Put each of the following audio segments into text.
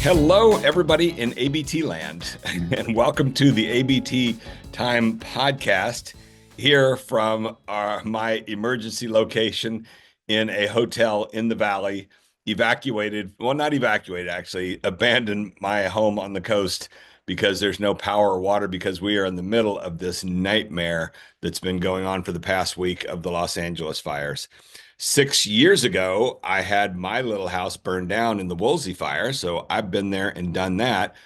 Hello, everybody in ABT land, and welcome to the ABT Time podcast here from my emergency location in a hotel in the valley. Not evacuated, actually, abandoned my home on the coast because there's no power or water because we are in the middle of this nightmare that's been going on for the past week of the Los Angeles fires. 6 years ago, I had my little house burned down in the Woolsey fire, so I've been there and done that.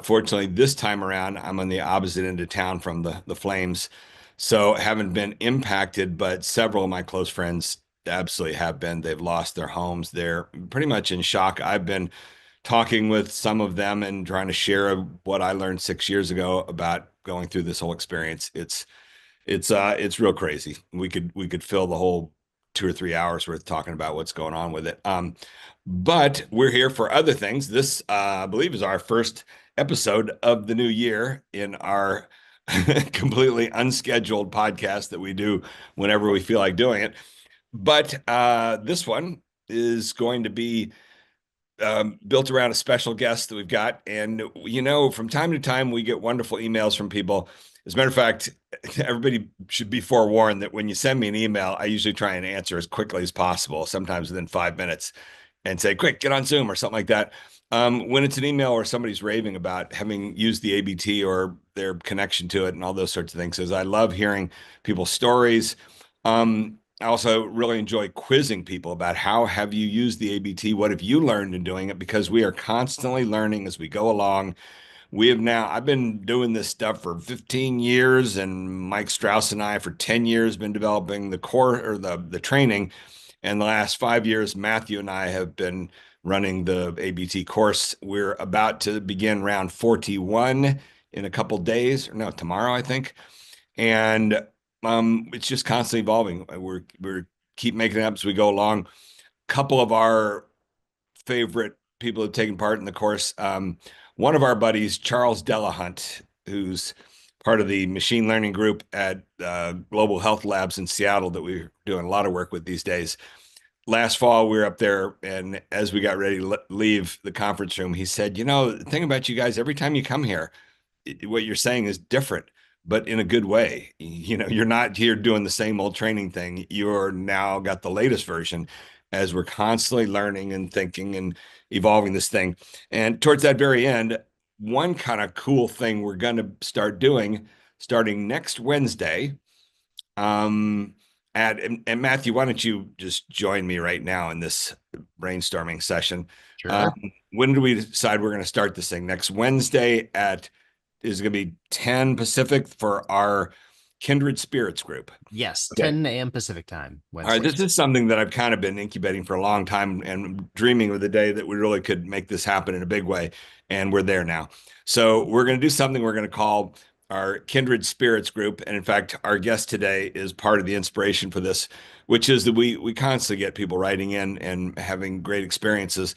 Fortunately, this time around, I'm on the opposite end of town from the flames, so haven't been impacted, but several of my close friends absolutely have been. They've lost their homes. They're pretty much in shock. I've been talking with some of them and trying to share what I learned 6 years ago about going through this whole experience. It's real crazy. We could fill the whole 2 or 3 hours worth talking about what's going on with it. But we're here for other things. This, I believe, is our first episode of the new year in our completely unscheduled podcast that we do whenever we feel like doing it. But this one is going to be built around a special guest that we've got. And, from time to time, we get wonderful emails from people. As a matter of fact, everybody should be forewarned that when you send me an email, I usually try and answer as quickly as possible, sometimes within 5 minutes, and say, quick, get on Zoom or something like that. When it's an email or somebody's raving about having used the ABT or their connection to it and all those sorts of things, is I love hearing people's stories. I also really enjoy quizzing people about how have you used the ABT? What have you learned in doing it? Because we are constantly learning as we go along. I've been doing this stuff for 15 years, and Mike Strauss and I for 10 years been developing the core or the training. And the last 5 years, Matthew and I have been running the ABT course. We're about to begin round 41 in a couple days, or no, tomorrow, I think. And it's just constantly evolving. We're keep making it up as we go along. A couple of our favorite people who've taken part in the course. One of our buddies, Charles Delahunt, who's part of the machine learning group at Global Health Labs in Seattle that we're doing a lot of work with these days. Last fall, we were up there, and as we got ready to leave the conference room, he said, the thing about you guys, every time you come here, what you're saying is different, but in a good way. You're not here doing the same old training thing. You're now got the latest version as we're constantly learning and thinking and evolving this thing. And towards that very end, one kind of cool thing we're going to start doing starting next Wednesday. And Matthew, why don't you just join me right now in this brainstorming session? Sure. When do we decide we're going to start this thing? Next Wednesday is going to be 10 Pacific for our Kindred Spirits group. Yes, Okay. 10 a.m. Pacific time, All right, Wednesday. this is something that I've kind of been incubating for a long time and dreaming of the day that we really could make this happen in a big way. And we're there now. So we're going to do something we're going to call our Kindred Spirits group. And in fact, our guest today is part of the inspiration for this, which is that we constantly get people writing in and having great experiences.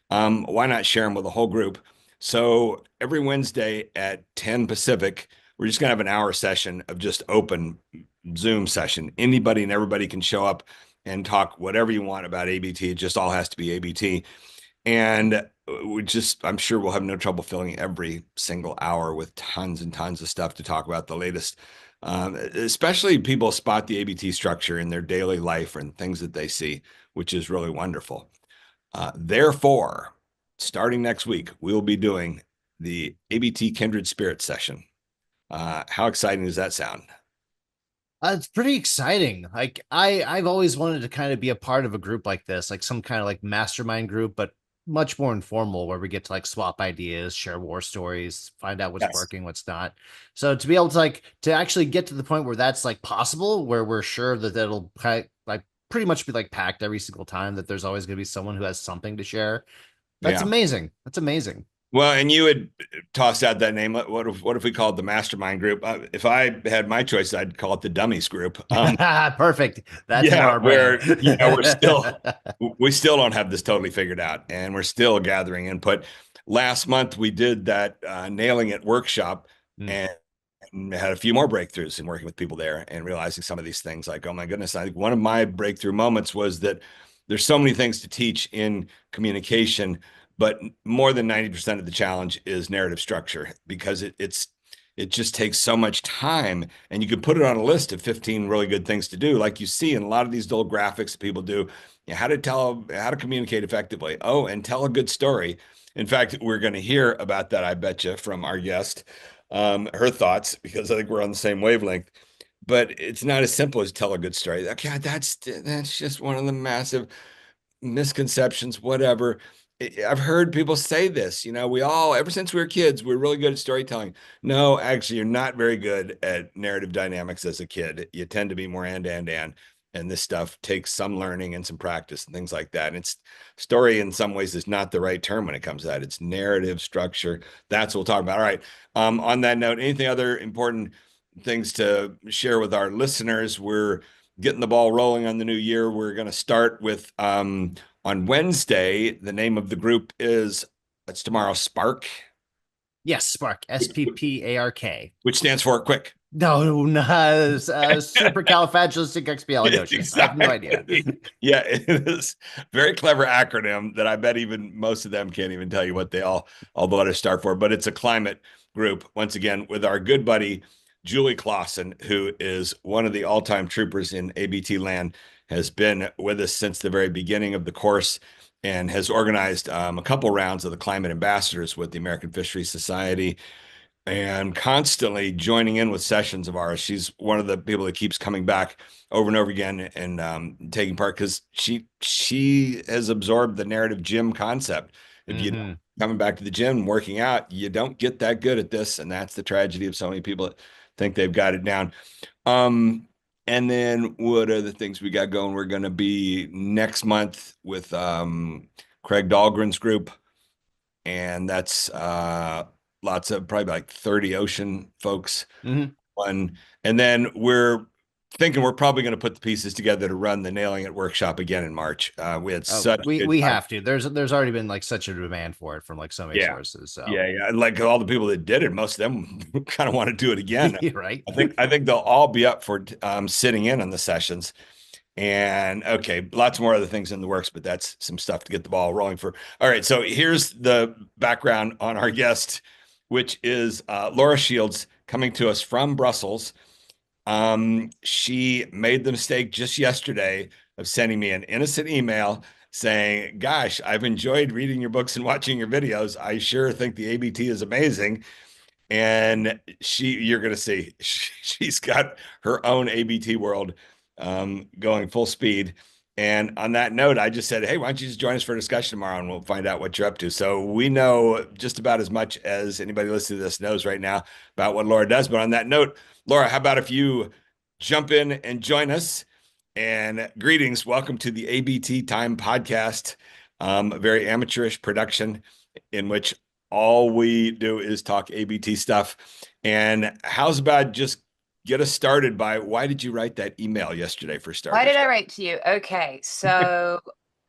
Why not share them with the whole group? So every Wednesday at 10 Pacific, we're just going to have an hour session of just open Zoom session. Anybody and everybody can show up and talk whatever you want about ABT. It just all has to be ABT. And I'm sure we'll have no trouble filling every single hour with tons and tons of stuff to talk about the latest. Especially people spot the ABT structure in their daily life and things that they see, which is really wonderful. Therefore, starting next week, we'll be doing the ABT Kindred Spirit session. How exciting does that sound? It's pretty exciting. Like I've always wanted to kind of be a part of a group like this, like some kind of like mastermind group, but much more informal where we get to like swap ideas, share war stories, find out what's Yes. working, what's not. So to be able to to actually get to the point where that's like possible, where we're sure that that'll like pretty much be like packed every single time, that there's always going to be someone who has something to share. That's Yeah. amazing. That's amazing. Well, and you had tossed out that name. What if we called it the mastermind group? If I had my choice, I'd call it the dummies group. Perfect. That's more Yeah, our brand. where we still don't have this totally figured out, and we're still gathering input. Last month we did that nailing it workshop, Mm. and had a few more breakthroughs in working with people there and realizing some of these things. Like, oh my goodness, I think one of my breakthrough moments was that there's so many things to teach in communication, but more than 90% of the challenge is narrative structure because it just takes so much time, and you can put it on a list of 15 really good things to do, like you see in a lot of these dull graphics that people do. How to communicate effectively. Oh, and tell a good story. In fact, we're going to hear about that, I bet you, from our guest, her thoughts, because I think we're on the same wavelength. But it's not as simple as tell a good story. Okay, that's just one of the massive misconceptions, whatever. I've heard people say this, we all, ever since we were kids, we're really good at storytelling. No, actually, you're not very good at narrative dynamics as a kid. You tend to be more and this stuff takes some learning and some practice and things like that. And it's story in some ways is not the right term when it comes to that. It's narrative structure. That's what we'll talk about. All right. On that note, anything other important things to share with our listeners? We're getting the ball rolling on the new year. We're going to start with on Wednesday. The name of the group is, it's tomorrow, Spark. Yes, Spark, SPPARK. Which stands for quick. No, no, supercalifragilisticexpialidocious. I have no idea. Yeah, it is very clever acronym that I bet even most of them can't even tell you what all the letters start for. But it's a climate group, once again, with our good buddy Julie Clausen, who is one of the all-time troopers in ABT land, has been with us since the very beginning of the course and has organized a couple rounds of the climate ambassadors with the American Fisheries Society and constantly joining in with sessions of ours. She's one of the people that keeps coming back over and over again and taking part because she has absorbed the narrative gym concept. If you don't coming back to the gym and working out, you don't get that good at this, and that's the tragedy of so many people that think they've got it down. And then what are the things we got going? We're going to be next month with Craig Dahlgren's group, and that's lots of probably like 30 ocean folks. And then we're thinking we're probably going to put the pieces together to run the Nailing It workshop again in March. We had such we have to. There's already been like such a demand for it from like so many sources. So yeah. Like all the people that did it, most of them kind of want to do it again. Right. I think they'll all be up for sitting in on the sessions. And okay, lots more other things in the works, but that's some stuff to get the ball rolling for. All right, so here's the background on our guest, which is Laura Shields, coming to us from Brussels. She made the mistake just yesterday of sending me an innocent email saying, gosh, I've enjoyed reading your books and watching your videos. I sure think the ABT is amazing. And you're going to see, she's got her own ABT world going full speed. And on that note, I just said, hey, why don't you just join us for a discussion tomorrow and we'll find out what you're up to. So we know just about as much as anybody listening to this knows right now about what Laura does. But on that note, Laura, how about if you jump in and join us? And greetings. Welcome to the ABT Time podcast, a very amateurish production in which all we do is talk ABT stuff. And how's about just get us started by why did you write that email yesterday for starters? Why did I write to you? Okay, so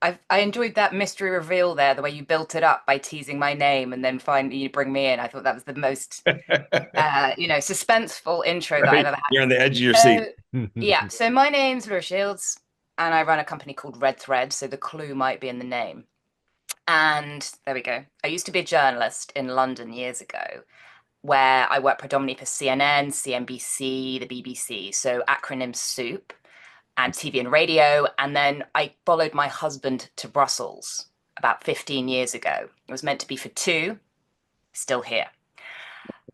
I enjoyed that mystery reveal there, the way you built it up by teasing my name and then finally you bring me in. I thought that was the most suspenseful intro that I've ever had. You're on the edge of your seat. Yeah, so my name's Laura Shields and I run a company called Red Thread, so the clue might be in the name. And there we go. I used to be a journalist in London years ago, where I worked predominantly for CNN, CNBC, the BBC, so acronym soup, and TV and radio. And then I followed my husband to Brussels about 15 years ago. It was meant to be for 2, still here.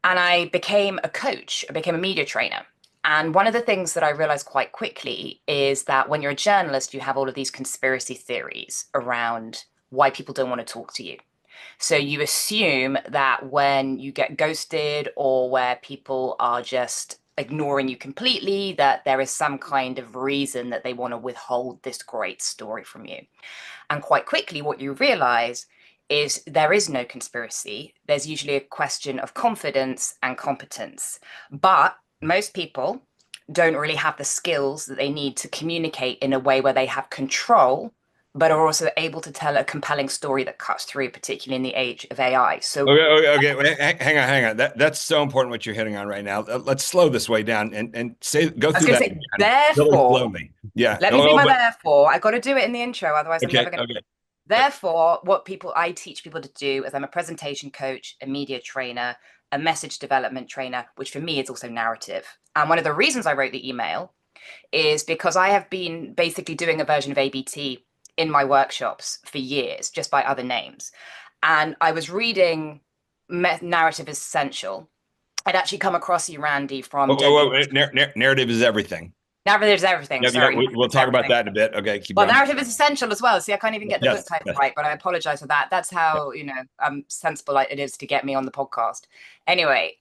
And I became a coach, I became a media trainer. And one of the things that I realized quite quickly is that when you're a journalist, you have all of these conspiracy theories around why people don't want to talk to you. So you assume that when you get ghosted or where people are just ignoring you completely, that there is some kind of reason that they want to withhold this great story from you. And quite quickly, what you realize is there is no conspiracy. There's usually a question of confidence and competence. But most people don't really have the skills that they need to communicate in a way where they have control, but are also able to tell a compelling story that cuts through, particularly in the age of AI. So okay. Hang on. That's so important what you're hitting on right now. Let's slow this way down and go through that. Therefore, slowly. Yeah. Let me do my therefore. I got to do it in the intro, otherwise I'm never going to. Therefore, what I teach people to do is I'm a presentation coach, a media trainer, a message development trainer, which for me is also narrative. And one of the reasons I wrote the email is because I have been basically doing a version of ABT in my workshops for years, just by other names. And I was reading Narrative is Essential. I'd actually come across you, Randy, from Narrative is everything. Narrative is everything. Yeah, Sorry. we'll talk about that in a bit. Okay, keep Well, going. narrative is essential as well. See, I can't even get the book title right, but I apologize for that. That's how, sensible it is to get me on the podcast. Anyway,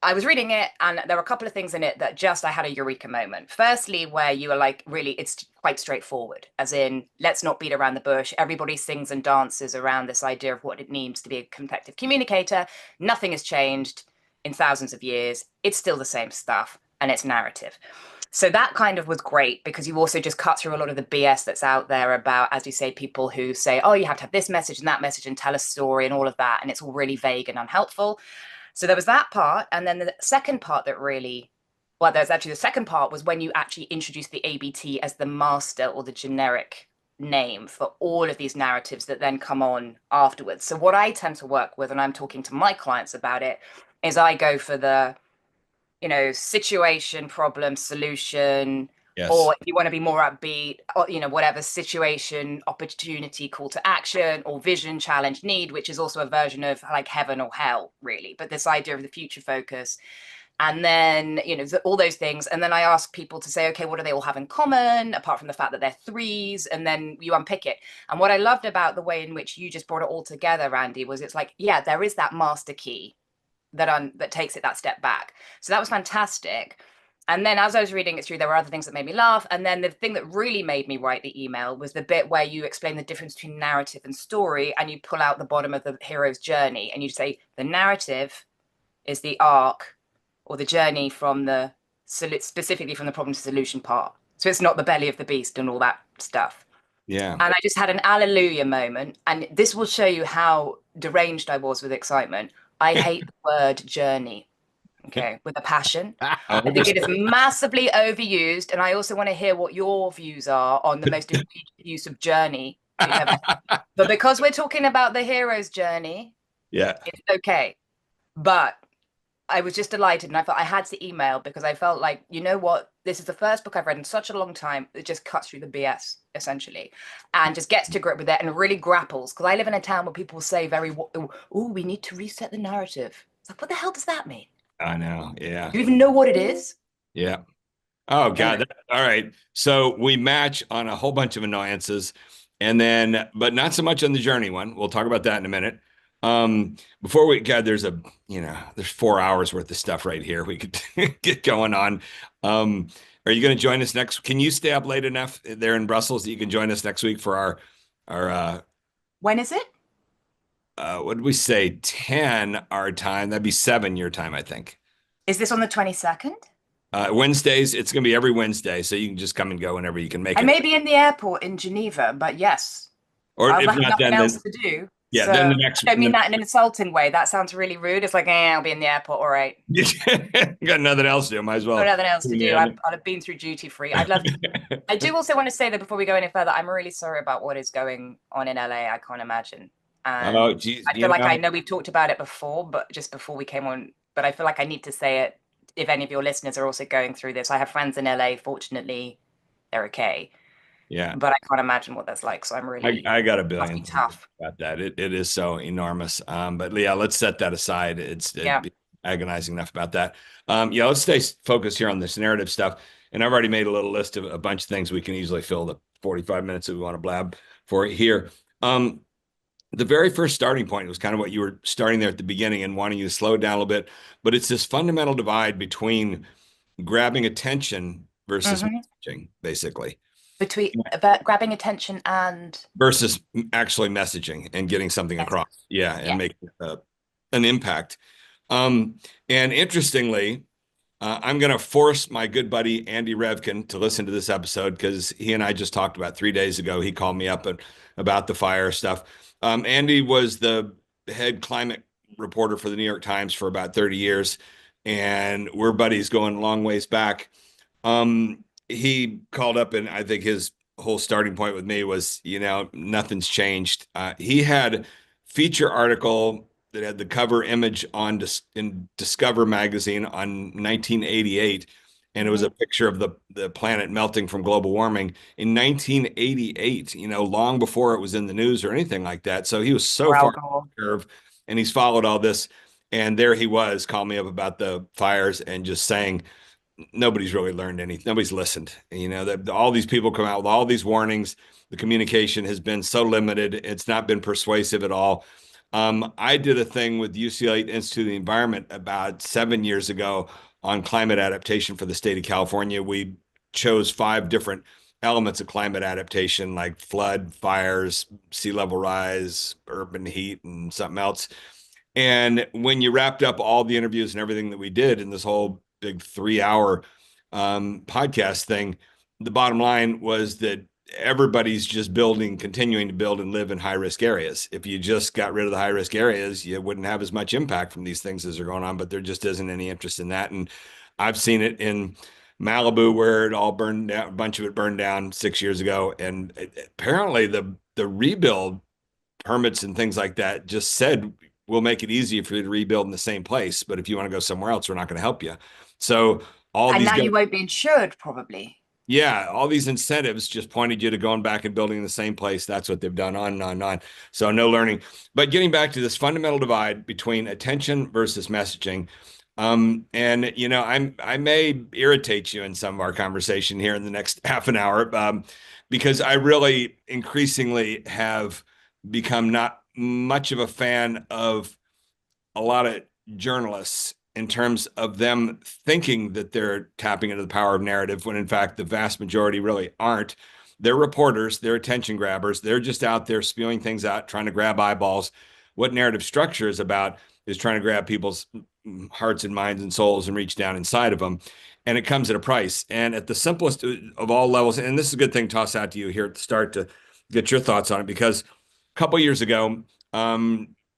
I was reading it and there were a couple of things in it that I had a eureka moment. Firstly, where you are like, really, it's quite straightforward, as in, let's not beat around the bush. Everybody sings and dances around this idea of what it means to be a effective communicator. Nothing has changed in thousands of years. It's still the same stuff, and it's narrative. So that kind of was great because you also just cut through a lot of the BS that's out there about, as you say, people who say, oh, you have to have this message and that message and tell a story and all of that. And it's all really vague and unhelpful. So there was that part. And then the second part there's actually the second part was when you actually introduced the ABT as the master or the generic name for all of these narratives that then come on afterwards. So what I tend to work with, and I'm talking to my clients about it, is I go for the situation, problem, solution, yes. Or if you want to be more upbeat, or, whatever, situation, opportunity, call to action, or vision, challenge, need, which is also a version of like heaven or hell, really. But this idea of the future focus. And then, all those things. And then I ask people to say, okay, what do they all have in common, apart from the fact that they're threes? And then you unpick it. And what I loved about the way in which you just brought it all together, Randy, was it's like, yeah, there is that master key that takes it that step back. So that was fantastic. And then as I was reading it through, there were other things that made me laugh. And then the thing that really made me write the email was the bit where you explain the difference between narrative and story, and you pull out the bottom of the hero's journey, and you say the narrative is the arc or the journey specifically from the problem to solution part. So it's not the belly of the beast and all that stuff. Yeah. And I just had an alleluia moment. And this will show you how deranged I was with excitement. I hate the word journey, okay, with a passion. I think it is massively overused. And I also want to hear what your views are on the most use of journey. But because we're talking about the hero's journey, it's okay. But I was just delighted, and I thought I had to email because I felt like, you know what, this is the first book I've read in such a long time that just cuts through the BS, essentially, and just gets to grip with it and really grapples. Because I live in a town where people say we need to reset the narrative. It's like, what the hell does that mean? I know, yeah. Do you even know what it is? Yeah. Oh, God. All right. So we match on a whole bunch of annoyances, but not so much on the journey one. We'll talk about that in a minute. There's 4 hours worth of stuff right here we could get going on. Are you going to join us next? Can you stay up late enough there in Brussels that you can join us next week for our when is it? What did we say? 10 our time. That'd be 7 your time, I think. Is this on the 22nd? Wednesdays. It's going to be every Wednesday, so you can just come and go whenever you can make it. I may be in the airport in Geneva, but yes. Or I'll if have not, nothing else to do. Yeah, so, then the next. I don't mean that in an insulting way. That sounds really rude. It's like, I'll be in the airport. All right. Got nothing else to do. Might as well. Got nothing else to do. I'd have been through duty free. I'd love to. I do also want to say that before we go any further, I'm really sorry about what is going on in LA. I can't imagine. Oh, geez, I feel like I know we've talked about it before, but just before we came on. But I feel like I need to say it if any of your listeners are also going through this. I have friends in LA. Fortunately, they're okay. Yeah, but I can't imagine what that's like. So I'm really, I got a billion tough about that. It is so enormous. But yeah, let's set that aside. It'd be agonizing enough about that. Let's stay focused here on this narrative stuff. And I've already made a little list of a bunch of things we can easily fill the 45 minutes that we want to blab for here. The very first starting point was kind of what you were starting there at the beginning and wanting you to slow it down a little bit. But it's this fundamental divide between grabbing attention versus messaging, basically. About grabbing attention and versus actually messaging and getting something across. And making an impact. And interestingly, I'm going to force my good buddy Andy Revkin to listen to this episode because he and I just talked about 3 days ago. He called me up about the fire stuff. Andy was the head climate reporter for the New York Times for about 30 years, and we're buddies going a long ways back. He called up, and I think his whole starting point with me was, nothing's changed. He had feature article that had the cover image in Discover magazine on 1988, and it was a Mhm. picture of the planet melting from global warming in 1988. Long before it was in the news or anything like that. So he was so Or Al far Gore. curve, and he's followed all this. And there he was, calling me up about the fires and just saying nobody's really learned anything. Nobody's listened. That all these people come out with all these warnings. The communication has been so limited. It's not been persuasive at all. I did a thing with UCLA Institute of the Environment about 7 years ago on climate adaptation for the state of California. We chose 5 different elements of climate adaptation, like flood, fires, sea level rise, urban heat, and something else. And when you wrapped up all the interviews and everything that we did in this whole big 3 hour podcast thing, the bottom line was that everybody's just continuing to build and live in high risk areas. If you just got rid of the high risk areas, you wouldn't have as much impact from these things as are going on, but there just isn't any interest in that. And I've seen it in Malibu where it all burned down, a bunch of it burned down 6 years ago. And apparently the rebuild permits and things like that just said we'll make it easier for you to rebuild in the same place, but if you want to go somewhere else, we're not going to help you. So all And these now you won't be insured, probably. yeah, all these incentives just pointed you to going back and building in the same place. That's what they've done, on and on and on. So no learning. But getting back to this fundamental divide between attention versus messaging. And I may irritate you in some of our conversation here in the next half an hour, because I really increasingly have become not much of a fan of a lot of journalists in terms of them thinking that they're tapping into the power of narrative when in fact the vast majority really aren't. They're reporters, they're attention grabbers, they're just out there spewing things out, trying to grab eyeballs. What narrative structure is about is trying to grab people's hearts and minds and souls and reach down inside of them. And it comes at a price. And at the simplest of all levels, and this is a good thing to toss out to you here at the start to get your thoughts on it, because a couple years ago,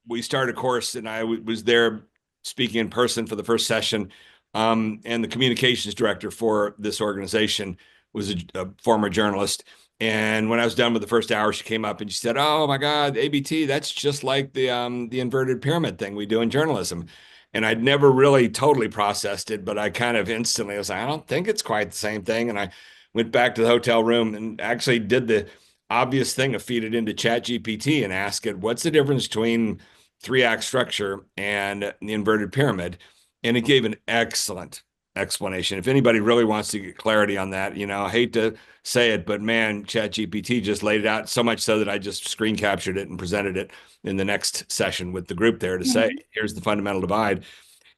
we started a course and I was there speaking in person for the first session. And the communications director for this organization was a former journalist. And when I was done with the first hour, she came up and she said, "Oh my God, ABT, that's just like the inverted pyramid thing we do in journalism." And I'd never really totally processed it, but I kind of instantly was like, I don't think it's quite the same thing. And I went back to the hotel room and actually did the obvious thing of feed it into Chat GPT and ask it, what's the difference between three-act structure and the inverted pyramid? And it gave an excellent explanation. If anybody really wants to get clarity on that, I hate to say it, but man, Chat GPT just laid it out so much so that I just screen captured it and presented it in the next session with the group there to say, here's the fundamental divide.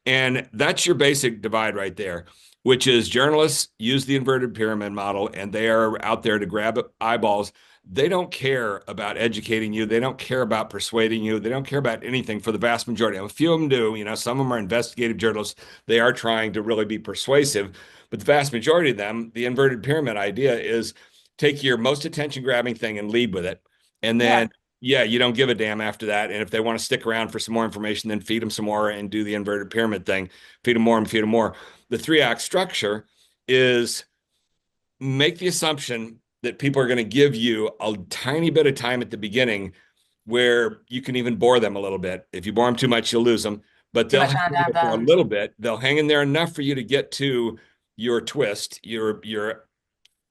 And that's your basic divide right there, which is journalists use the inverted pyramid model and they are out there to grab eyeballs. They don't care about educating you. They don't care about persuading you. They don't care about anything for the vast majority. A few of them do. Some of them are investigative journalists. They are trying to really be persuasive. But the vast majority of them, the inverted pyramid idea is take your most attention grabbing thing and lead with it. And then, yeah, you don't give a damn after that. And if they want to stick around for some more information, then feed them some more and do the inverted pyramid thing. Feed them more and feed them more. The three-act structure is make the assumption that people are going to give you a tiny bit of time at the beginning where you can even bore them a little bit. If you bore them too much, you'll lose them. But Too they'll much hang hand, in hand, there for a hand. little bit. They'll hang in there enough for you to get to your twist, your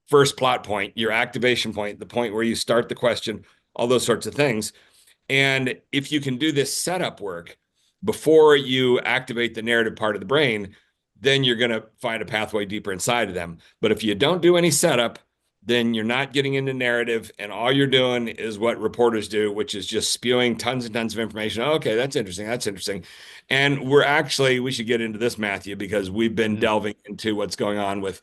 first plot point, your activation point, the point where you start the question, all those sorts of things. And if you can do this setup work before you activate the narrative part of the brain, then you're going to find a pathway deeper inside of them. But if you don't do any setup, then you're not getting into narrative, and all you're doing is what reporters do, which is just spewing tons and tons of information. Oh, okay, that's interesting. That's interesting. And we should get into this, Matthew, because we've been delving into what's going on with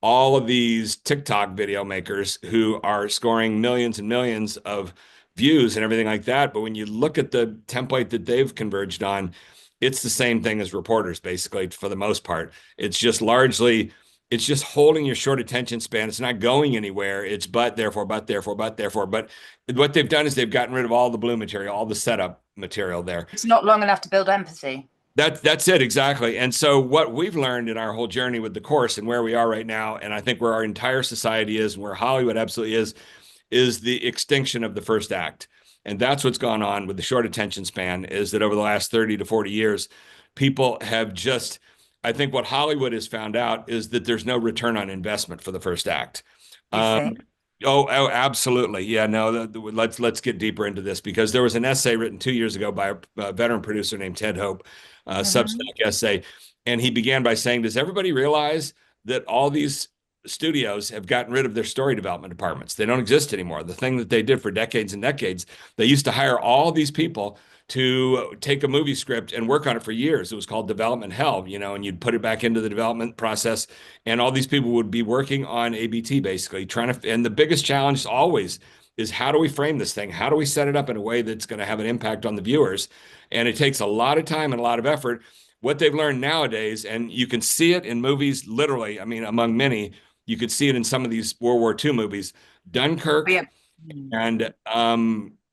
all of these TikTok video makers who are scoring millions and millions of views and everything like that. But when you look at the template that they've converged on, it's the same thing as reporters, basically, for the most part. It's just largely, it's just holding your short attention span. It's not going anywhere. It's but, therefore, but, therefore, but, therefore. But what they've done is they've gotten rid of all the blue material, all the setup material there. It's not long enough to build empathy. That's it exactly. And so what we've learned in our whole journey with the course and where we are right now, and I think where our entire society is and where Hollywood absolutely is the extinction of the first act. And that's what's gone on with the short attention span, is that over the last 30 to 40 years, people have just, I think what Hollywood has found out is that there's no return on investment for the first act. You think? Absolutely. Yeah, no, let's get deeper into this, because there was an essay written 2 years ago by a veteran producer named Ted Hope, a Mhm. Substack essay. And he began by saying, does everybody realize that all these studios have gotten rid of their story development departments? They don't exist anymore. The thing that they did for decades and decades, they used to hire all these people to take a movie script and work on it for years. It was called development hell, and you'd put it back into the development process, and all these people would be working on ABT, basically trying to. And the biggest challenge always is, how do we frame this thing? How do we set it up in a way that's going to have an impact on the viewers? And it takes a lot of time and a lot of effort. What they've learned nowadays, and you can see it in movies, literally, I mean, among many, you could see it in some of these World War II movies, Dunkirk Yeah. Mm. and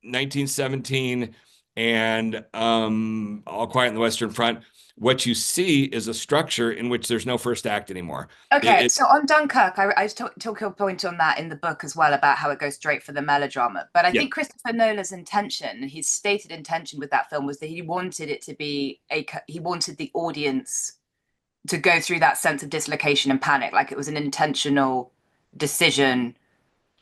1917 and All Quiet on the Western Front. What you see is a structure in which there's no first act anymore. Okay, so on Dunkirk, I took your point on that in the book as well, about how it goes straight for the melodrama. But I Yeah. think Christopher Nolan's intention, his stated intention with that film, was that he wanted it to be he wanted the audience to go through that sense of dislocation and panic, like it was an intentional decision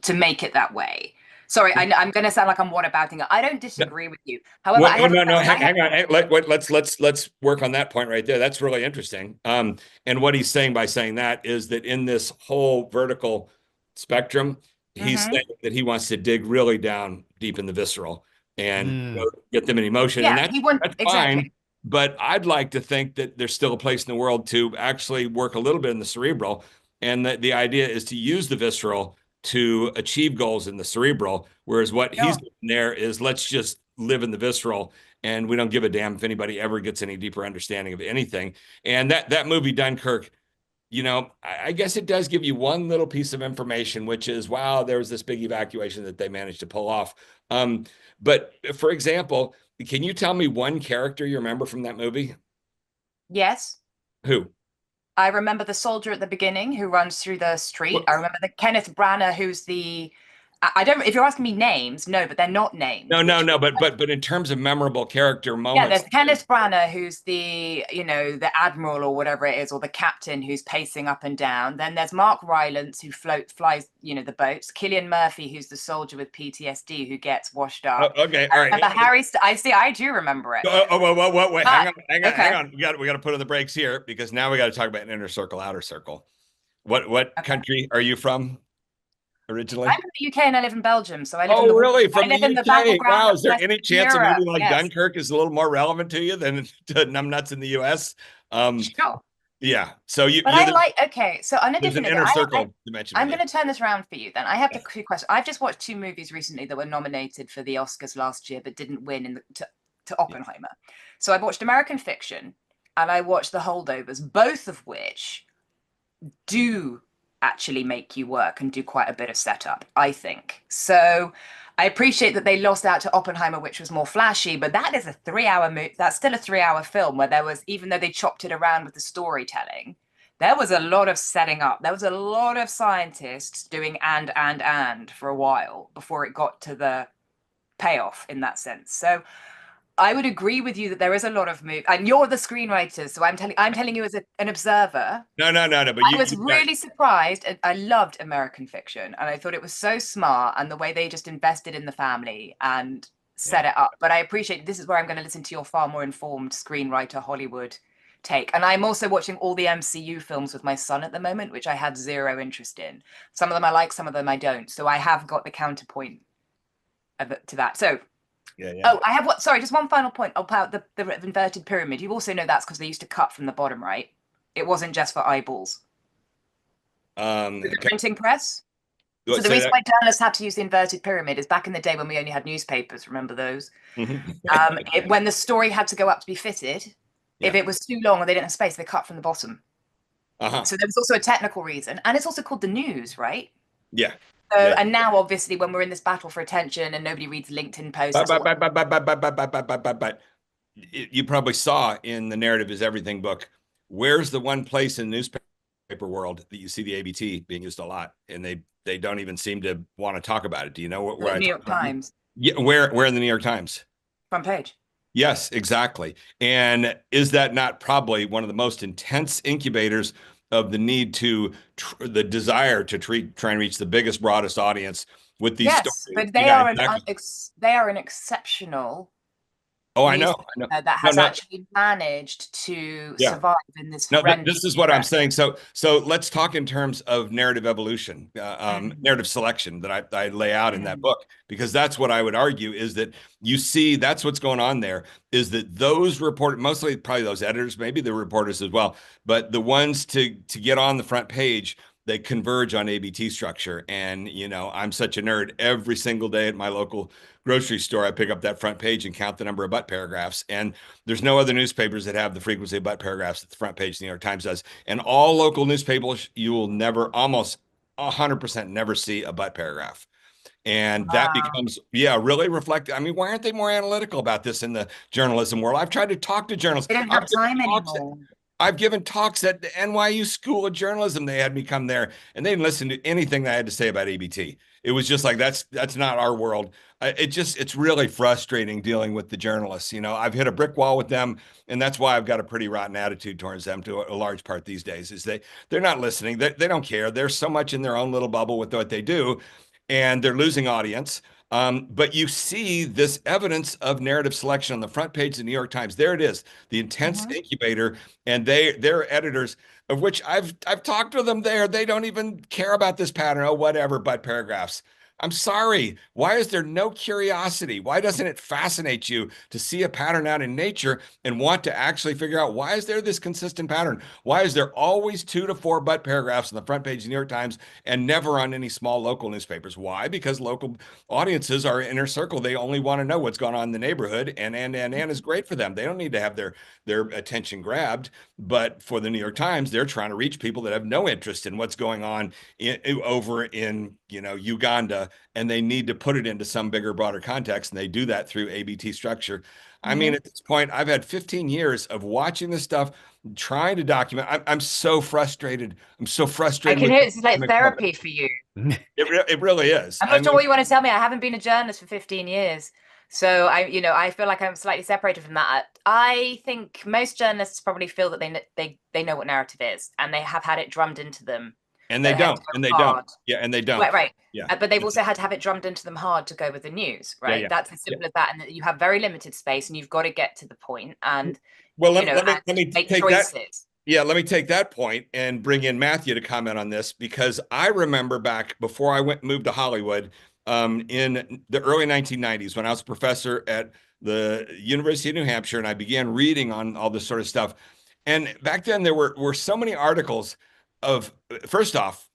to make it that way. Sorry, I'm going to sound like I'm whatabouting it. I don't disagree with you. However, Well, I have a no, question. hang on. Let's work on that point right there. That's really interesting. And what he's saying by saying that is that in this whole vertical spectrum, he's Mhm. saying that he wants to dig really down deep in the visceral and Mm. get them in emotion. And Yeah, he wants that's fine. exactly. But I'd like to think that there's still a place in the world to actually work a little bit in the cerebral. And that the idea is to use the visceral to achieve goals in the cerebral, whereas what he's Sure. doing there is, let's just live in the visceral, and we don't give a damn if anybody ever gets any deeper understanding of anything. And that movie Dunkirk, I guess it does give you one little piece of information, which is, wow, there was this big evacuation that they managed to pull off. But for example, can you tell me one character you remember from that movie? Yes. Who? I remember the soldier at the beginning who runs through the street. What? I remember the Kenneth Branagh, who's the. I don't. If you're asking me names, no, but they're not named. No, Which no. But in terms of memorable character Yeah, moments. there's Kenneth Branagh, who's the admiral or whatever it is, or the captain who's pacing up and down. Then there's Mark Rylance, who flies, the boats. Cillian Murphy, who's the soldier with PTSD who gets washed up. Okay, I all right. remember Harry. I do remember it. Wait, But hang okay, on. We got to put on the brakes here, because now we got to talk about an inner circle, outer circle. What okay. country are you from I'm originally? from the UK and I live in Belgium, so I live in Oh, the really? I From the live in the UK? battleground Wow. of Is there any Western chance a movie Europe. like Yes, Dunkirk is a little more relevant to you than to Numbnuts in the US? sure. Yeah. So But I like, okay, so on a there's an different note, inner circle dimension I'm with you. going to turn this around for you then. I have Yeah. the quick question. I've just watched two movies recently that were nominated for the Oscars last year but didn't win to Yeah. Oppenheimer. So I watched American Fiction and I watched The Holdovers, both of which do actually make you work and do quite a bit of setup, I think. So I appreciate that they lost out to Oppenheimer, which was more flashy, but that is a 3 hour movie. That's still a 3 hour film where there was, even though they chopped it around with the storytelling, there was a lot of setting up. There was a lot of scientists doing and for a while before it got to the payoff in that sense. So I would agree with you that there is a lot of move, and you're the screenwriter, so I'm telling you as an observer. No. But I was really surprised. I loved American Fiction, and I thought it was so smart, and the way they just invested in the family and set it up. But I appreciate this is where I'm going to listen to your far more informed screenwriter Hollywood take. And I'm also watching all the MCU films with my son at the moment, which I had zero interest in. Some of them I like, some of them I don't. So I have got the counterpoint to that. So yeah. oh, I have what? Sorry, just one final point about the inverted pyramid. You also know that's because they used to cut from the bottom, right? It wasn't just for eyeballs. The Okay. printing press. So the Say reason that. why journalists had to use the inverted pyramid is back in the day when we only had newspapers. Remember those? Mhm. When the story had to go up to be fitted, if Yeah. it was too long or they didn't have space, they cut from the bottom. Uh-huh. So there was also a technical reason, and it's also called the news, right? Yeah. So, Yeah. and now obviously when we're in this battle for attention and nobody reads LinkedIn posts, But you probably saw in the Narrative is Everything book, where's the one place in the newspaper world that you see the ABT being used a lot, and they don't even seem to want to talk about it. Do you know where The I New talk York about? Times Yeah, where in the New York Times? front page. Yes, exactly. And is that not probably one of the most intense incubators of the need to the desire to try and reach the biggest, broadest audience with these Yes, stories? but Yeah, exactly. they are an exceptional Oh, I know, newspaper I know. that No, has no, actually managed to yeah. survive in this No, horrendous this is what I'm press. saying. So let's talk in terms of narrative evolution, Mm, narrative selection that I lay out in that mm, book, because that's what I would argue is that you see that's what's going on there is that those report mostly probably those editors, maybe the reporters as well, but the ones to get on the front page, they converge on ABT structure. And I'm such a nerd. Every single day at my local grocery store, I pick up that front page and count the number of butt paragraphs. And there's no other newspapers that have the frequency of butt paragraphs that the front page of the New York Times does. And all local newspapers, you will never, almost 100% never see a butt paragraph. And that wow. becomes, yeah, really reflective. I mean, why aren't they more analytical about this in the journalism world? I've tried to talk to journalists. They don't have time anymore. I've given talks at the NYU School of Journalism. They had me come there, and they didn't listen to anything that I had to say about ABT. It was just like that's not our world. It's really frustrating dealing with the journalists. I've hit a brick wall with them, and that's why I've got a pretty rotten attitude towards them to a large part these days. Is they're not listening. They don't care. They're so much in their own little bubble with what they do, and they're losing audience. But you see this evidence of narrative selection on the front page of the New York Times. There it is, the intense Mhm. incubator, and their editors, of which I've talked to them there. They don't even care about this pattern. Oh, whatever, but paragraphs. I'm sorry. Why is there no curiosity? Why doesn't it fascinate you to see a pattern out in nature and want to actually figure out why is there this consistent pattern? Why is there always 2 to 4 butt paragraphs on the front page of the New York Times and never on any small local newspapers? Why? Because local audiences are inner circle. They only want to know what's going on in the neighborhood, and is great for them. They don't need to have their attention grabbed. But for the New York Times, they're trying to reach people that have no interest in what's going on over in Uganda, and they need to put it into some bigger, broader context, and they do that through ABT structure. I mean, Mhm. at this point, I've had 15 years of watching this stuff, trying to document. I'm so frustrated. I'm so I frustrated can with hear the it's like academic public. therapy for you. It really is. I'm I not sure mean, what you want to tell me. I haven't been a journalist for 15 years. So I feel like I'm slightly separated from that. I think most journalists probably feel that they know what narrative is and they have had it drummed into them, and but they they have don't, to go and they don't. hard. Yeah, and they don't. Right, right. Yeah, But they've that's also it. had to have it drummed into them hard to go with the news, Yeah, right? yeah, That's as yeah. simple as that. And that you have very limited space and you've got to get to the point and, Well, let and me make take that. choices. Yeah, let me take that point and bring in Matthew to comment on this, because I remember back before I moved to Hollywood, in the early 1990s when I was a professor at the University of New Hampshire, and I began reading on all this sort of stuff. And back then there were so many articles of, first off,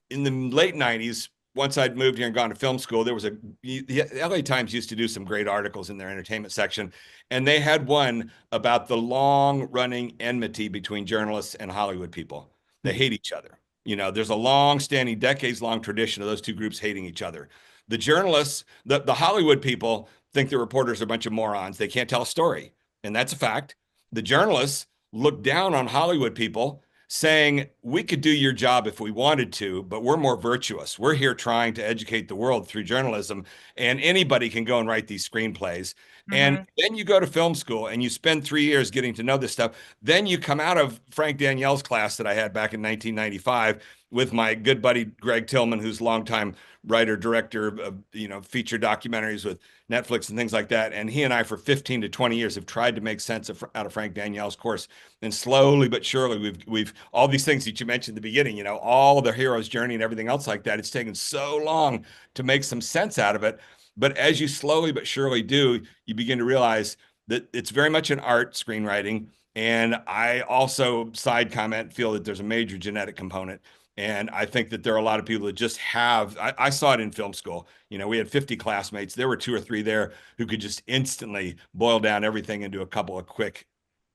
in the late 90s, once I'd moved here and gone to film school, there was the LA Times used to do some great articles in their entertainment section. And they had one about the long running enmity between journalists and Hollywood people. They hate each other. There's a long standing, decades long tradition of those two groups hating each other. The journalists, the Hollywood people think the reporters are a bunch of morons. They can't tell a story. And that's a fact. The journalists look down on Hollywood people, saying we could do your job if we wanted to, but we're more virtuous. We're here trying to educate the world through journalism, and anybody can go and write these screenplays. And Hmm. then you go to film school and you spend 3 years getting to know this stuff. Then you come out of Frank Danielle's class that I had back in 1995 with my good buddy Greg Tillman, who's longtime writer, director of feature documentaries with Netflix and things like that. And he and I, for 15 to 20 years, have tried to make sense out of Frank Danielle's course. And slowly but surely, we've all these things that you mentioned at the beginning, all the hero's journey and everything else like that. It's taken so long to make some sense out of it. But as you slowly but surely do, you begin to realize that it's very much an art, screenwriting. And I also, side comment, feel that there's a major genetic component. And I think that there are a lot of people that just have, I saw it in film school. We had 50 classmates. There were 2 or 3 there who could just instantly boil down everything into a couple of quick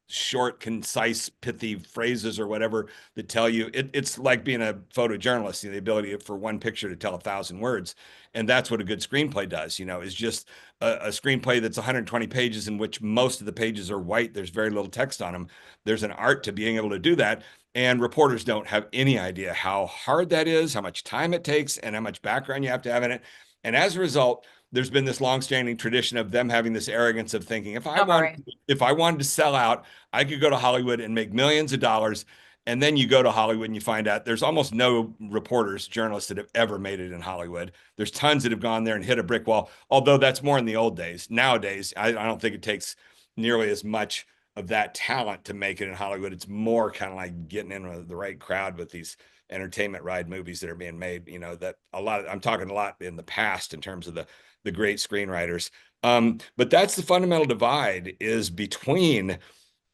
short, concise, pithy phrases or whatever that tell you it's like being a photojournalist, the ability for one picture to tell 1,000 words. And that's what a good screenplay does, is just a screenplay that's 120 pages in which most of the pages are white. There's very little text on them. There's an art to being able to do that. And reporters don't have any idea how hard that is, how much time it takes, and how much background you have to have in it. And as a result, there's been this longstanding tradition of them having this arrogance of thinking, if I wanted to sell out, I could go to Hollywood and make millions of dollars. And then you go to Hollywood and you find out there's almost no reporters, journalists that have ever made it in Hollywood. There's tons that have gone there and hit a brick wall, although that's more in the old days. Nowadays, I don't think it takes nearly as much of that talent to make it in Hollywood. It's more kind of like getting in with the right crowd with these entertainment ride movies that are being made, that I'm talking a lot in the past in terms of the great screenwriters. But that's the fundamental divide, is between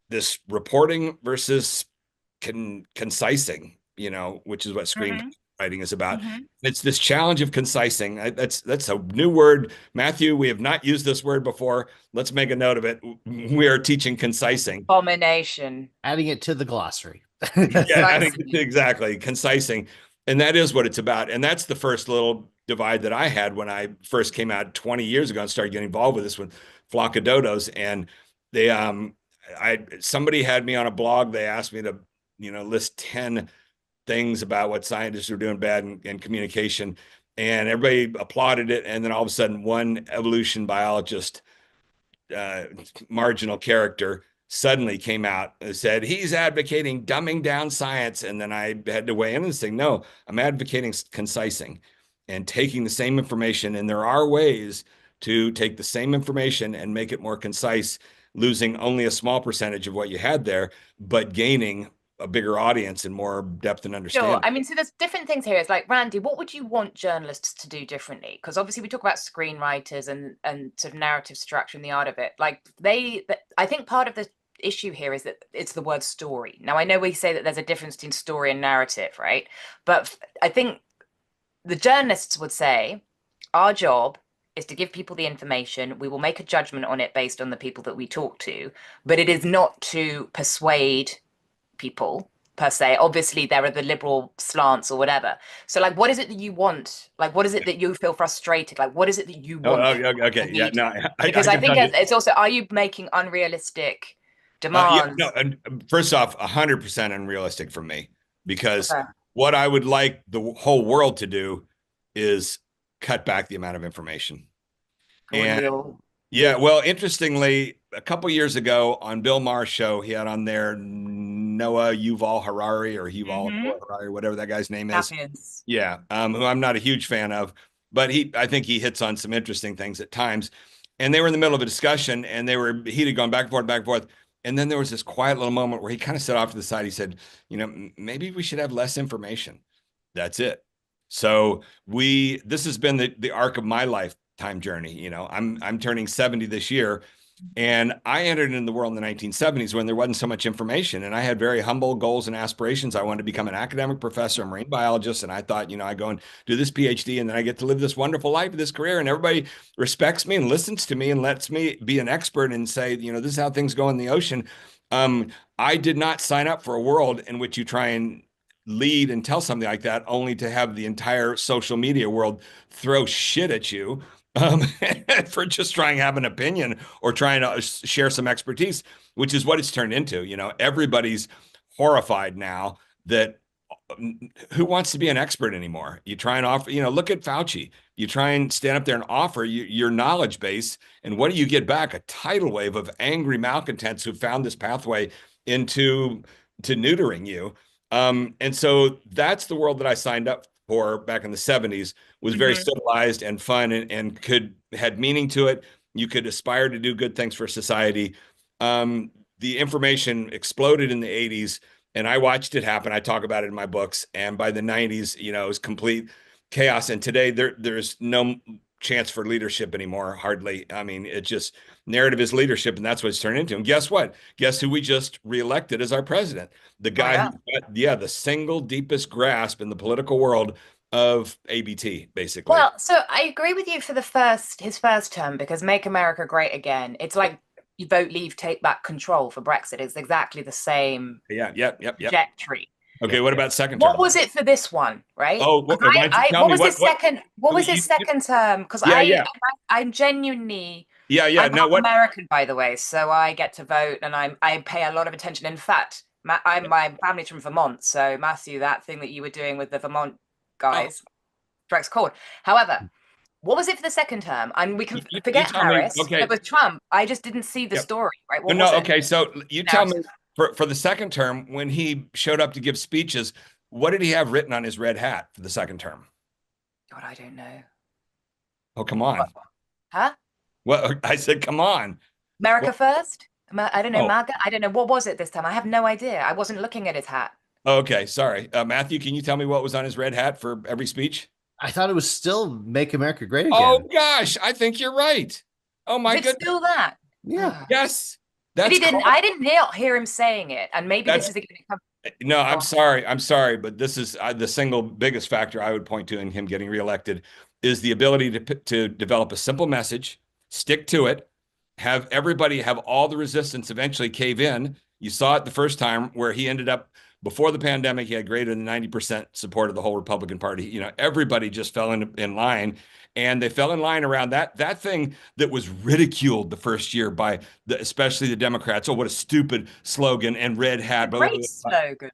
this reporting versus concising, which is what screenwriting is about. It's this challenge of concising. That's a new word. Matthew, we have not used this word before. Let's make a note of it. We are teaching concising. Abomination. Adding it to the glossary. Yeah, exactly. Concising. And that is what it's about. And that's the first little divide that I had when I first came out 20 years ago and started getting involved with this with Flock of Dodos. And they somebody had me on a blog. They asked me to list 10 things about what scientists are doing bad in communication, and everybody applauded it. And then all of a sudden, one evolution biologist, marginal character, suddenly came out and said he's advocating dumbing down science. And then I had to weigh in and say, no, I'm advocating concising and taking the same information. And there are ways to take the same information and make it more concise, losing only a small percentage of what you had there, but gaining a bigger audience and more depth and understanding. Sure. I mean, so there's different things here. It's like, Randy, what would you want journalists to do differently? Because obviously we talk about screenwriters and sort of narrative structure and the art of it. Like I think part of the issue here is that it's the word story. Now, I know we say that there's a difference between story and narrative, right? But I think the journalists would say our job is to give people the information. We will make a judgment on it based on the people that we talk to, but it is not to persuade people per se. Obviously, there are the liberal slants or whatever. So, like, what is it that you want? Like, what is it that you feel frustrated? Like, what is it that you want? Okay. Yeah. No. Because I think it's also, are you making unrealistic demands? No. And first off, 100% unrealistic for me, because what I would like the whole world to do is cut back the amount of information. And yeah, well, interestingly, a couple years ago on Bill Maher's show, he had on there Noah Yuval Harari or Harari, whatever that guy's name is. Yeah, who I'm not a huge fan of, but I think he hits on some interesting things at times. And they were in the middle of a discussion, and he had gone back and forth. And then there was this quiet little moment where he kind of sat off to the side. He said, maybe we should have less information. That's it. So this has been the arc of my lifetime journey. I'm turning 70 this year, and I entered in the world in the 1970s when there wasn't so much information, and I had very humble goals and aspirations. I wanted to become an academic professor, a marine biologist, and I thought, I go and do this PhD, and then I get to live this wonderful life, this career, and everybody respects me and listens to me and lets me be an expert and say, this is how things go in the ocean. I did not sign up for a world in which you try and lead and tell something like that, only to have the entire social media world throw shit at you for just trying to have an opinion or trying to share some expertise, which is what it's turned into. Everybody's horrified now that who wants to be an expert anymore? You try and offer, look at Fauci. You try and stand up there and offer your knowledge base. And what do you get back? A tidal wave of angry malcontents who found this pathway into neutering you. And so that's the world that I signed up for back in the 70s, was very civilized and fun and had meaning to it. You could aspire to do good things for society. The information exploded in the 80s, and I watched it happen. I talk about it in my books. And by the 90s, it was complete chaos. And today there's no chance for leadership anymore, hardly. I mean, it's just narrative is leadership, and that's what it's turned into. And guess what? Guess who we just reelected as our president? The guy who got, the single deepest grasp in the political world of ABT, basically. Well, so I agree with you for his first term, because Make America Great Again. It's like you vote leave, take back control for Brexit. It's exactly the same Yep. trajectory. Okay, what about second term? What was it for this one, right? Oh, why don't you tell what me was his second? What was his second term? Because I'm genuinely. I'm No, half American, by the way, so I get to vote, and I pay a lot of attention. In fact, my family's from Vermont, so Matthew, that thing that you were doing with the Vermont guys, strikes chord. However, what was it for the second term? And we can forget Harris. Okay, it was Trump. I just didn't see the story, right? What no, was it? okay. So you tell me for the second term, when he showed up to give speeches, what did he have written on his red hat for the second term? God, I don't know. Oh, come on. Huh? Well, I said, come on. America first? I don't know, MAGA? I don't know. What was it this time? I have no idea. I wasn't looking at his hat. Okay, sorry. Matthew, can you tell me what was on his red hat for every speech? I thought it was still Make America Great Again. Oh, gosh. I think you're right. Oh, my goodness. It's still that? Yeah. Yes. But I didn't hear him saying it. And maybe this is No, I'm sorry, but this is the single biggest factor I would point to in him getting reelected is the ability to develop a simple message, stick to it, have everybody have all the resistance eventually cave in. You saw it the first time where he ended up before the pandemic, he had greater than 90% support of the whole Republican Party. You know, everybody just fell in line, and they fell in line around that thing that was ridiculed the first year by especially the Democrats. Oh, what a stupid slogan and red hat. Great slogan.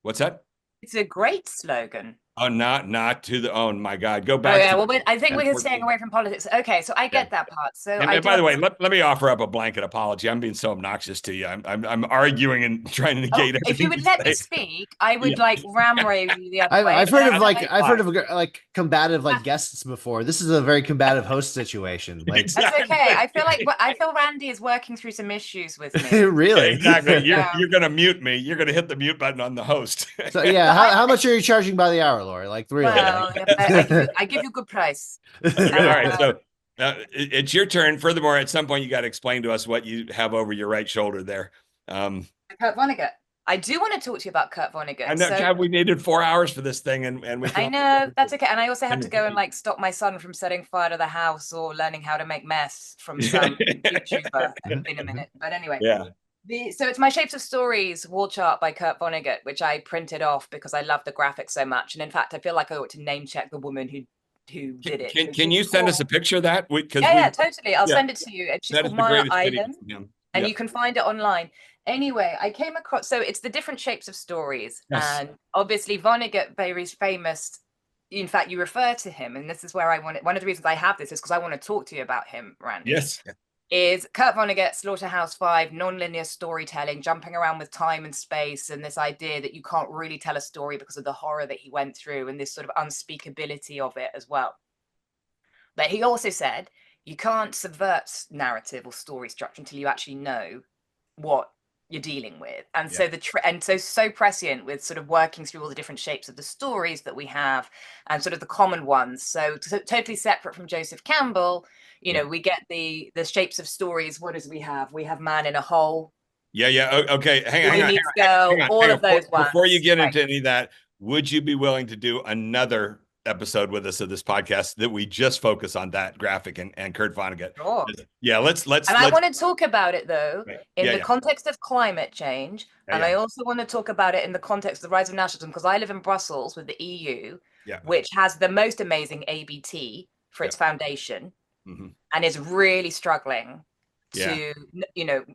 What's that? It's a great slogan. Oh, not to the. Oh my God, go back. Well, I think we're staying away from politics. Okay, so I get that part. So, and by the way, let me offer up a blanket apology. I'm being so obnoxious to you. I'm arguing and trying to negate everything. If you would let me speak, I would ramrave you the other way. I've heard of combative guests before. This is a very combative host situation. That's okay. I feel Randy is working through some issues with me. Really? Exactly. You're gonna mute me. You're gonna hit the mute button on the host. So how much are you charging by the hour, Lori? Like $3. Well, I give you a good price. All right, so it's your turn. Furthermore, at some point, you got to explain to us what you have over your right shoulder there. Kurt Vonnegut. I do want to talk to you about Kurt Vonnegut. I know, God, we needed 4 hours for this thing, and we. I know, that's okay. And I also had to go and stop my son from setting fire to the house or learning how to make mess from some YouTuber in a minute. But anyway, so it's my Shapes of Stories wall chart by Kurt Vonnegut, which I printed off because I love the graphics so much. And in fact, I feel like I ought to name check the woman who did it. Can you send us a picture of that? Yeah, totally. I'll send it to you. She's called Maya Iden, and you can find it online. Anyway, I came across, so it's the different shapes of stories. Yes. And obviously Vonnegut, very famous. In fact, you refer to him, and this is where one of the reasons I have this is because I want to talk to you about him, Randy. Yes. Is Kurt Vonnegut, Slaughterhouse-Five, non-linear storytelling, jumping around with time and space, and this idea that you can't really tell a story because of the horror that he went through and this sort of unspeakability of it as well. But he also said you can't subvert narrative or story structure until you actually know what you're dealing with. And so so prescient with sort of working through all the different shapes of the stories that we have and sort of the common ones. So totally separate from Joseph Campbell, we get the shapes of stories. What does we have? We have Man in a Hole. Okay. Hang on. All of those ones. Before you get into any of that, would you be willing to do another episode with us of this podcast that we just focus on that graphic and Kurt Vonnegut? Sure. Yeah, let's. And I want to talk about it though in the context of climate change, and I also want to talk about it in the context of the rise of nationalism because I live in Brussels with the EU, which has the most amazing ABT for its foundation, and is really struggling to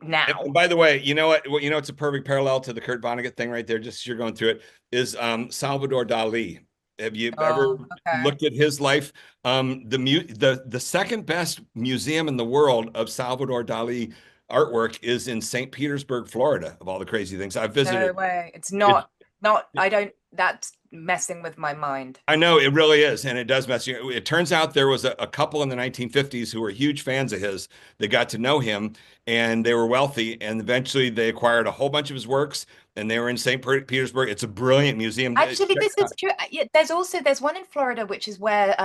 now. And by the way, you know what? It's a perfect parallel to the Kurt Vonnegut thing right there. Just as you're going through it, is Salvador Dali. Have you ever looked at his life? The second best museum in the world of Salvador Dali artwork is in St. Petersburg, Florida, of all the crazy things I've visited. No way. It's that's messing with my mind. I know it really is. And it does mess you. It turns out there was a couple in the 1950s who were huge fans of his. They got to know him and they were wealthy. And eventually they acquired a whole bunch of his works and they were in St. Petersburg. It's a brilliant museum. Actually, this is true. Yeah, there's one in Florida, which is where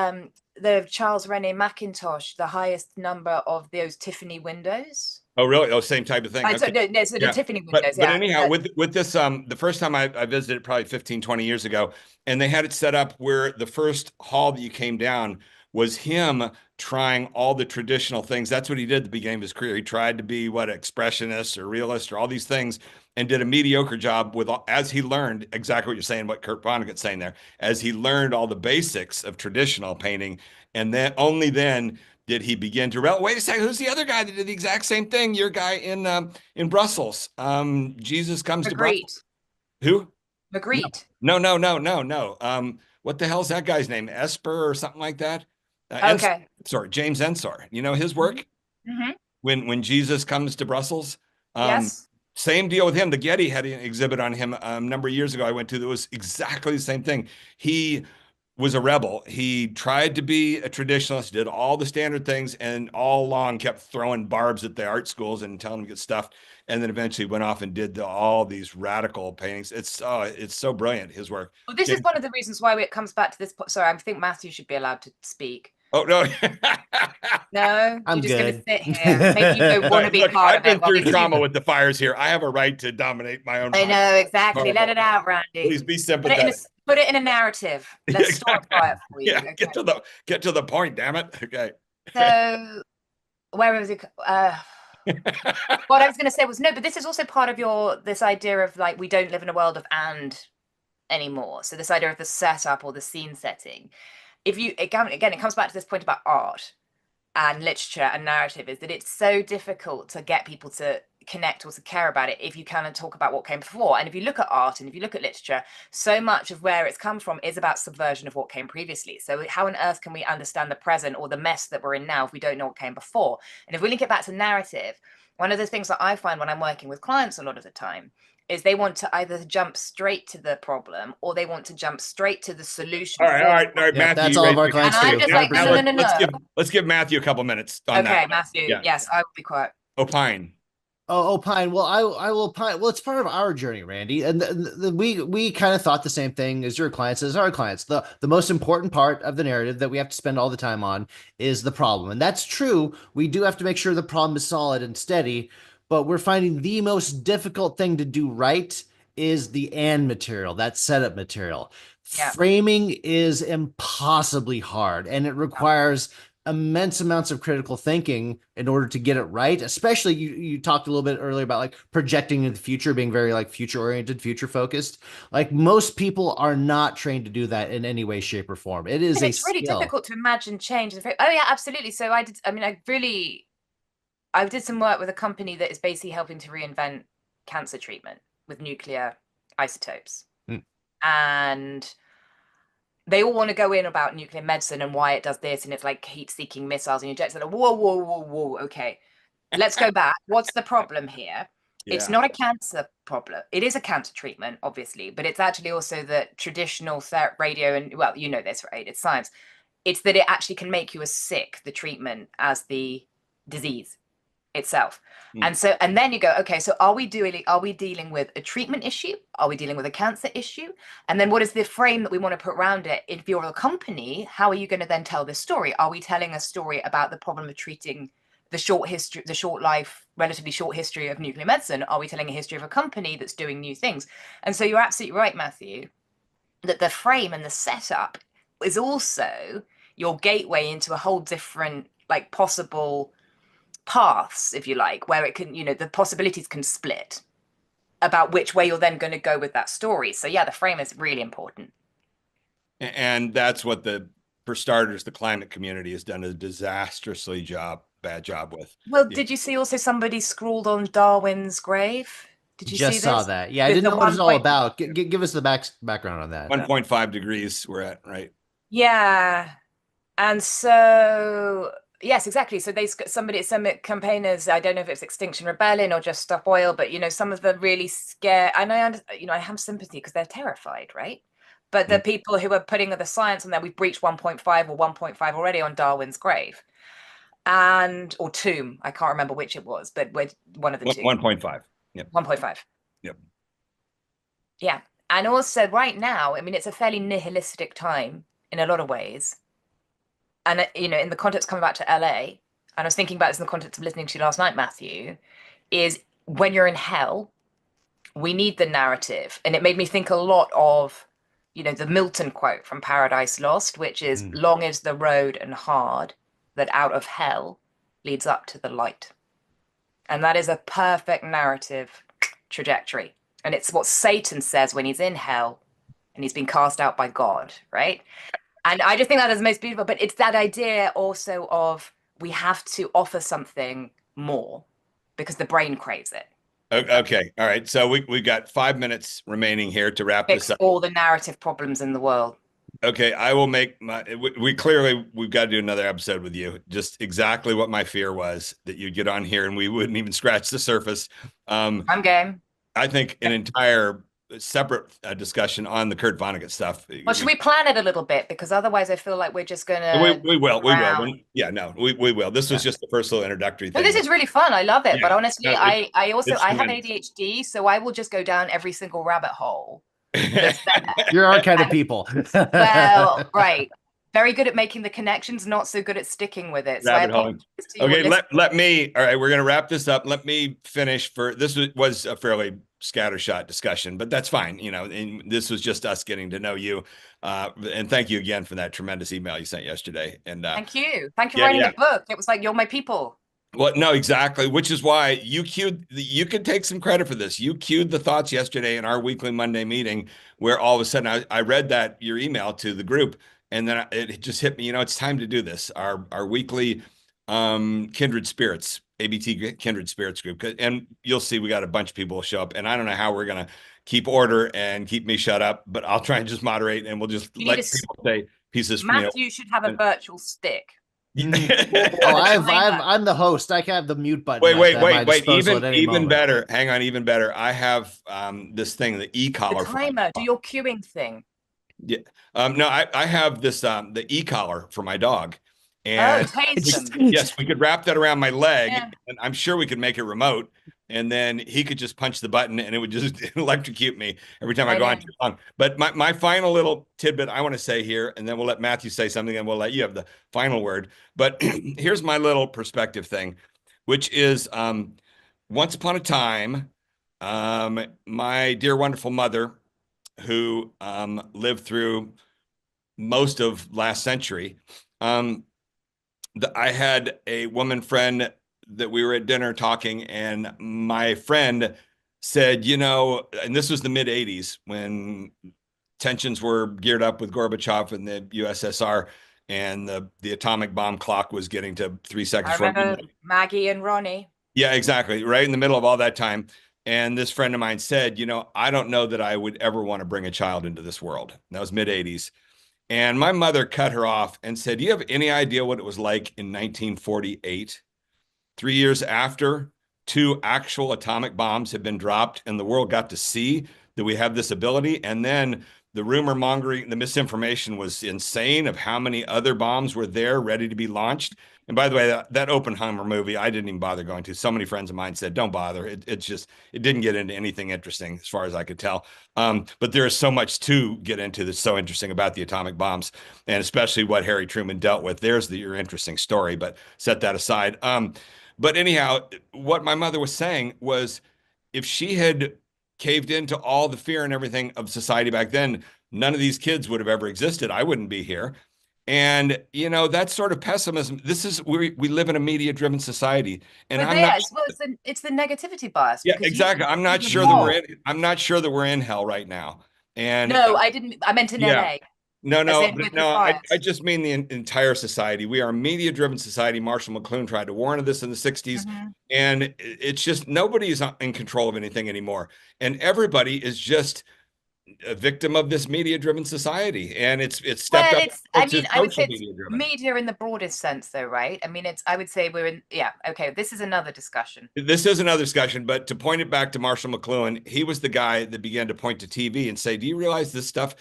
the Charles René Mackintosh, the highest number of those Tiffany windows. Oh, really? Oh, same type of thing. So the Tiffany windows. But anyhow, with this, the first time I visited probably 15, 20 years ago, and they had it set up where the first hall that you came down was him trying all the traditional things. That's what he did at the beginning of his career. He tried to be what, expressionist or realist or all these things, and did a mediocre job with as he learned exactly what you're saying, what Kurt Vonnegut's saying there, as he learned all the basics of traditional painting, and then only then did he begin to wait a second, who's the other guy that did the exact same thing? Your guy in Brussels. Jesus Comes to Magritte. Brussels. Who? Magritte. No. What the hell's that guy's name? Esper or something like that? Okay. Sorry, James Ensor. You know his work? Mm-hmm. When Jesus Comes to Brussels. Yes. Same deal with him. The Getty had an exhibit on him a number of years ago I went to that was exactly the same thing. He was a rebel. He tried to be a traditionalist, did all the standard things, and all along kept throwing barbs at the art schools and telling them to get stuff. And then eventually went off and did all these radical paintings. It's so brilliant, his work. Well, this is one of the reasons why it comes back to this. Sorry, I think Matthew should be allowed to speak. Oh, no. No, I'm you're just going to good. sit here. Maybe you don't want to be part I've of it. been through trauma with the fires here. I have a right to dominate my own. I know, exactly. Let it out, Randy. Please be sympathetic. Put it in a narrative. Let's start quiet for you. Yeah, okay? get to the point, damn it. Okay. So, where was it? What I was going to say was no, but this is also part of this idea of like we don't live in a world of and anymore. So this idea of the setup or the scene setting. If you again, it comes back to this point about art and literature and narrative, is that it's so difficult to get people to connect or to care about it if you kind of talk about what came before. And if you look at art and if you look at literature, so much of where it's come from is about subversion of what came previously. So how on earth can we understand the present or the mess that we're in now if we don't know what came before? And if we link it back to narrative, one of the things that I find when I'm working with clients a lot of the time is they want to either jump straight to the problem or they want to jump straight to the solution. All right, Yeah, Matthew. that's all of our clients and too. I'm just like, no. Let's give Matthew a couple minutes on that. Okay, Matthew. Yeah. Yes, I will be quiet. Opine. Oh, opine. Well, I will opine. Well, it's part of our journey, Randy, and we kind of thought the same thing as your clients, as our clients. The most important part of the narrative that we have to spend all the time on is the problem, and that's true. We do have to make sure the problem is solid and steady, but we're finding the most difficult thing to do right is the and material, that setup material. Yeah. Framing is impossibly hard, and it requires immense amounts of critical thinking in order to get it right. Especially you talked a little bit earlier about like projecting into the future, being very like future oriented, future focused. Like most people are not trained to do that in any way, shape, or form. It is it's really difficult to imagine change. Oh yeah, absolutely. So I did some work with a company that is basically helping to reinvent cancer treatment with nuclear isotopes. And they all want to go in about nuclear medicine and why it does this, and it's like heat-seeking missiles and injects. Like, whoa. Okay, let's go back. What's the problem here? Yeah. It's not a cancer problem. It is a cancer treatment, obviously, but it's actually also that traditional radio and, well, you know this, right? It's science. It's that it actually can make you as sick, the treatment, as the disease itself. And then you go, okay, so are we dealing with a treatment issue? Are we dealing with a cancer issue? And then what is the frame that we want to put around it? If you're a company, how are you going to then tell this story? Are we telling a story about the problem of treating the relatively short history of nuclear medicine? Are we telling a history of a company that's doing new things? And so you're absolutely right, Matthew, that the frame and the setup is also your gateway into a whole different like possible paths, if you like, where it can, the possibilities can split about which way you're then going to go with that story. So yeah, the frame is really important. And that's what for starters, the climate community has done a disastrously bad job with. Well, did you see also somebody scrawled on Darwin's grave? Did you see this? Saw that. Yeah, I didn't know what it's all about. Give us the background on that. 1.5 degrees we're at, right? Yeah. And so yes, exactly. So some campaigners, I don't know if it's Extinction Rebellion or just Stop Oil, but some of the really scared, and I have sympathy because they're terrified, right? But the people who are putting the science on there, we've breached 1.5 or 1.5 already on Darwin's grave, or tomb. I can't remember which it was, but we're one of the two. 1.5. Yep. 1.5. Yep. Yeah, and also right now, it's a fairly nihilistic time in a lot of ways. And, in the context coming back to LA, and I was thinking about this in the context of listening to you last night, Matthew, is when you're in hell, we need the narrative. And it made me think a lot of the Milton quote from Paradise Lost, which is, Mm. long is the road and hard that out of hell leads up to the light. And that is a perfect narrative trajectory. And it's what Satan says when he's in hell and he's been cast out by God, right? And I just think that is the most beautiful. But it's that idea also of we have to offer something more because the brain craves it. Okay. All right. So we've got 5 minutes remaining here to wrap Fix this up. all the narrative problems in the world. Okay, I will make we've got to do another episode with you. Just exactly what my fear was, that you'd get on here and we wouldn't even scratch the surface. I'm game. I think an entire separate discussion on the Kurt Vonnegut stuff. Well, should we plan it a little bit? Because otherwise I feel like we're just We gonna we will around. yeah, no, we will. This was just the first little introductory No, thing. this is really fun. I love it. Yeah, But honestly, no, I also it's I have tremendous. ADHD, so I will just go down every single rabbit hole. You're our kind of people. Well, right. Very good at making the connections, not so good at sticking with it. So I Rabbit hole. apologize to your Okay, listeners. let me. All right, we're going to wrap this up. Let me finish. For this was a fairly scattershot discussion, but that's fine. And this was just us getting to know you. And thank you again for that tremendous email you sent yesterday. And Thank you. Thank you for yeah, writing yeah. the book. It was like, you're my people. Well, no, exactly. Which is why you could take some credit for this. You cued the thoughts yesterday in our weekly Monday meeting, where all of a sudden I read your email to the group, and then it just hit me. It's time to do this. Our weekly Kindred Spirits, ABT Kindred Spirits group, and you'll see we got a bunch of people show up, and I don't know how we're gonna keep order and keep me shut up, but I'll try and just moderate, and we'll just let people say pieces. Matthew should have a virtual stick. I'm the host. I can have the mute button. Wait. Even better. Hang on, even better. I have this thing, the e-collar. The timer. Do your queuing thing. Yeah. No, I have this the e-collar for my dog. And yes, we could wrap that around my leg, and I'm sure we could make it remote. And then he could just punch the button and it would just electrocute me every time I go on too long. But my final little tidbit I want to say here, and then we'll let Matthew say something and we'll let you have the final word. But here's my little perspective thing, which is once upon a time, my dear, wonderful mother, who lived through most of last century, I had a woman friend that we were at dinner talking, and my friend said, and this was the mid 80s when tensions were geared up with Gorbachev and the USSR, and the atomic bomb clock was getting to 3 seconds. I remember Maggie and Ronnie. Yeah, exactly. Right in the middle of all that time. And this friend of mine said, I don't know that I would ever want to bring a child into this world. That was mid 80s. And my mother cut her off and said, do you have any idea what it was like in 1948? 3 years after 2 actual atomic bombs had been dropped and the world got to see that we have this ability. And then the rumor mongering, the misinformation was insane of how many other bombs were there ready to be launched. And by the way, that Oppenheimer movie, I didn't even bother going to. So many friends of mine said, don't bother. It didn't get into anything interesting as far as I could tell. But there is so much to get into that's so interesting about the atomic bombs, and especially what Harry Truman dealt with. There's your interesting story, but set that aside. But anyhow, what my mother was saying was, if she had caved into all the fear and everything of society back then, none of these kids would have ever existed. I wouldn't be here. And, that sort of pessimism, we live in a media-driven society. And it's the negativity bias. Yeah, exactly. I'm not sure that we're in hell right now. And no, I meant in LA. No, I just mean the entire society. We are a media-driven society. Marshall McLuhan tried to warn of this in the 60s. And it's just nobody's in control of anything anymore. And everybody is just a victim of this media-driven society. And it's stepped up. I would say it's media in the broadest sense, though, right? I mean, I would say okay, this is another discussion. But to point it back to Marshall McLuhan, he was the guy that began to point to TV and say, do you realize this stuff?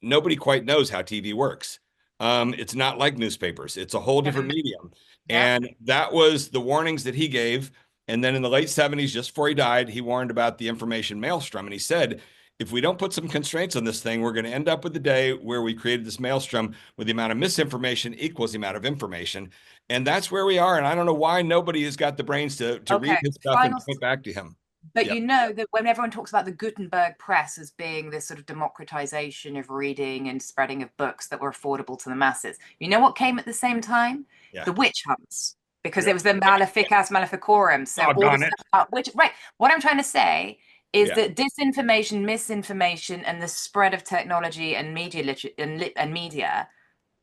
Nobody quite knows how TV works. It's not like newspapers. It's a whole different medium. Yeah. And that was the warnings that he gave. And then in the late 70s, just before he died, he warned about the information maelstrom. And he said, if we don't put some constraints on this thing, we're going to end up with the day where we created this maelstrom where the amount of misinformation equals the amount of information. And that's where we are. And I don't know why nobody has got the brains to read his stuff and point back to him. But you know that when everyone talks about the Gutenberg press as being this sort of democratization of reading and spreading of books that were affordable to the masses, you know what came at the same time? Yeah. The witch hunts, because there was the Maleficas Maleficorum. So all the stuff about witch, right? What I'm trying to say is that disinformation, misinformation, and the spread of technology and media and media,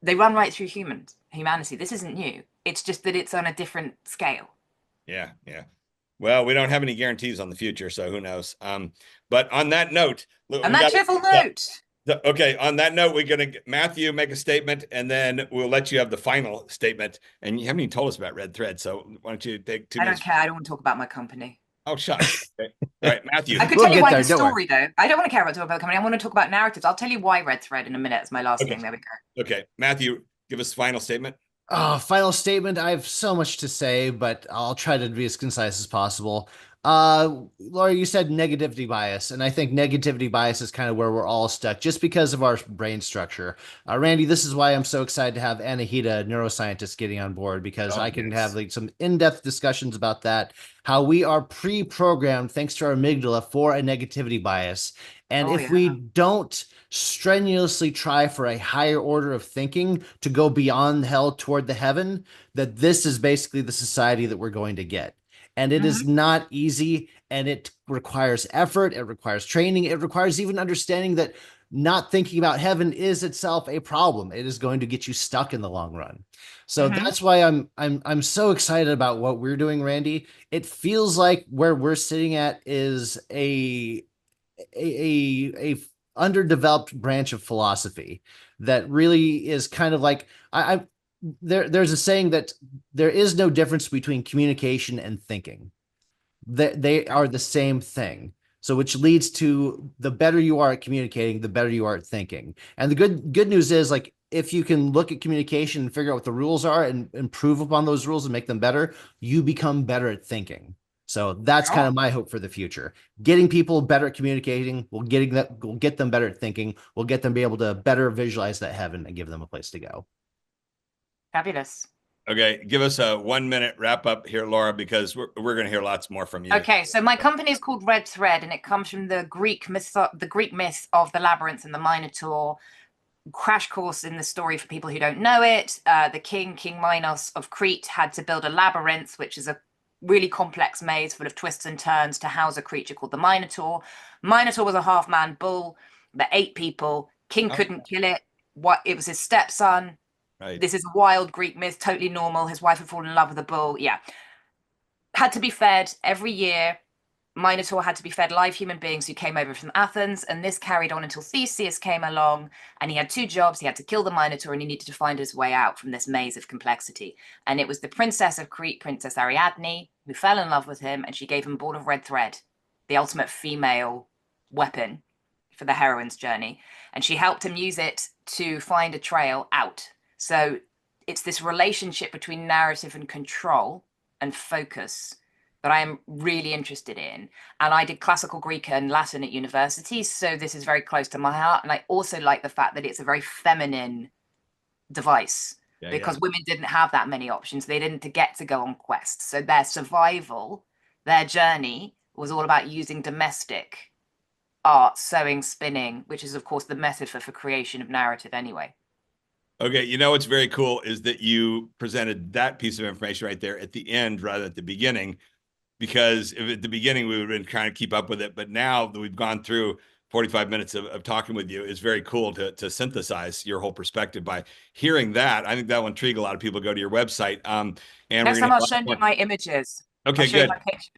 they run right through humanity. This isn't new. It's just that it's on a different scale. Yeah, yeah. Well, we don't have any guarantees on the future, so who knows? But on that note, on that cheerful note. Okay, on that note, we're going to Matthew make a statement, and then we'll let you have the final statement. And you haven't even told us about Red Thread, so why don't you take 2 minutes? I don't care. I don't want to talk about my company. Oh, shut up. Okay. All right, Matthew. I could tell you why the story, though. I don't want to care about talking about the company. I want to talk about narratives. I'll tell you why Red Thread in a minute. It's my last thing. There we go. Okay, Matthew, give us a final statement. Final statement. I have so much to say, but I'll try to be as concise as possible. Laura, you said negativity bias, and I think negativity bias is kind of where we're all stuck just because of our brain structure. Randy, this is why I'm so excited to have Anahita, a neuroscientist, getting on board, because I can have like some in-depth discussions about that, how we are pre-programmed thanks to our amygdala for a negativity bias. And if we don't strenuously try for a higher order of thinking to go beyond hell toward the heaven, that this is basically the society that we're going to get. And it is not easy, and it requires effort. It requires training. It requires even understanding that not thinking about heaven is itself a problem. It is going to get you stuck in the long run. So that's why I'm so excited about what we're doing, Randy. It feels like where we're sitting at is a underdeveloped branch of philosophy that really is kind of like there's a saying that there is no difference between communication and thinking. They are the same thing. So which leads to the better you are at communicating, the better you are at thinking. And the good news is, like, if you can look at communication and figure out what the rules are and improve upon those rules and make them better, you become better at thinking. So that's kind of my hope for the future. Getting people better at communicating, we'll get them better at thinking, we'll get them to be able to better visualize that heaven and give them a place to go. Fabulous. Okay, give us a 1 minute wrap up here, Laura, because we're going to hear lots more from you. Okay, so my company is called Red Thread, and it comes from the Greek myth of the labyrinth and the Minotaur. Crash course in the story for people who don't know it. The King Minos of Crete had to build a labyrinth, which is a really complex maze full of twists and turns to house a creature called the Minotaur. Minotaur was a half-man bull that ate people. King couldn't kill it. It was his stepson. Right. This is a wild Greek myth, totally normal. His wife would fall in love with a bull. Yeah. Had to be fed every year. Minotaur had to be fed live human beings who came over from Athens. And this carried on until Theseus came along. And he had 2 jobs. He had to kill the Minotaur, and he needed to find his way out from this maze of complexity. And it was the princess of Crete, Princess Ariadne, who fell in love with him. And she gave him a ball of red thread, the ultimate female weapon for the heroine's journey. And she helped him use it to find a trail out. So it's this relationship between narrative and control and focus that I am really interested in. And I did classical Greek and Latin at university, so this is very close to my heart. And I also like the fact that it's a very feminine device, because women didn't have that many options. They didn't get to go on quests. So their survival, their journey was all about using domestic art, sewing, spinning, which is, of course, the metaphor for creation of narrative anyway. Okay, you know what's very cool is that you presented that piece of information right there at the end rather than at the beginning, because if at the beginning we would have been trying to keep up with it, but now that we've gone through 45 minutes of talking with you, it's very cool to synthesize your whole perspective by hearing that. I think that will intrigue a lot of people. Go to your website. And next time I'll show you my images. Okay, good.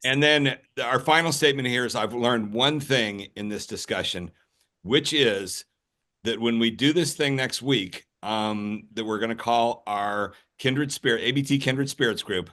And then our final statement here is I've learned one thing in this discussion, which is that when we do this thing next week, that we're going to call our Kindred Spirit, ABT Kindred Spirits group,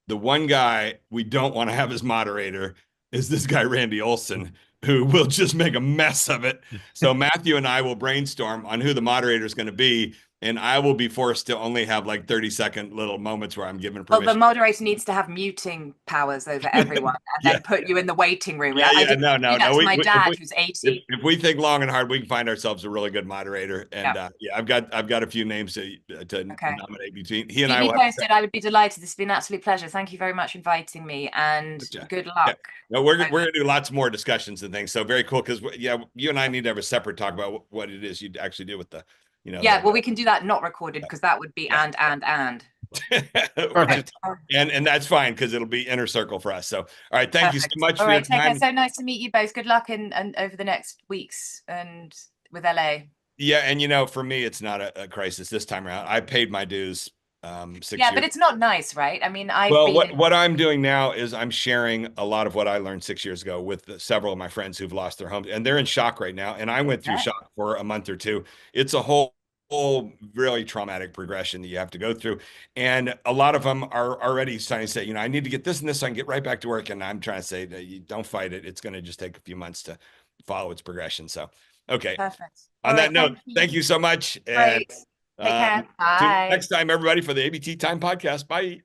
the one guy we don't want to have as moderator is this guy, Randy Olson, who will just make a mess of it. So Matthew and I will brainstorm on who the moderator is going to be. and I will be forced to only have like 30-second little moments where I'm given Well, the permission. moderator needs to have muting powers over everyone and Yeah. then put you in the waiting room. Yeah, I yeah, did no, do no, that no. to my dad, who's If 80. if we think long and hard, we can find ourselves a really good moderator. And Yeah. yeah, I've got a few names to Okay. nominate between he and Keep I. me Will have posted. I would be delighted. This has been an absolute pleasure. Thank you very much for inviting me, and good Yeah. luck. No, we're gonna do lots more discussions and things. So very cool because yeah, you and I need to have a separate talk about what it is you actually do with the, you know. Yeah, well, we can do that not recorded because that would be Yeah. and. Perfect. And that's fine because it'll be inner circle for us. So all right, thank you so Perfect. much All for your right, take care. time. So nice to meet you both. Good luck and over the next weeks and with LA. Yeah, and you know, for me, it's not a crisis this time around. I paid my dues 6 Yeah, years. but it's not nice, right? I mean, I've Well, been. what I'm doing now is I'm sharing a lot of what I learned 6 years ago with several of my friends who've lost their homes, and they're in shock right now. And I went through Yeah. shock for a month or two. It's a whole really traumatic progression that you have to go through, and a lot of them are already starting to say, you know, I need to get this and this so I can get right back to work. And I'm trying to say that you don't fight it. It's going to just take a few months to follow its progression. So, okay. Perfect. On All that right, note, thank you so much, and Great. Take care. tune in Bye. next time, everybody, for the ABT Time Podcast. Bye.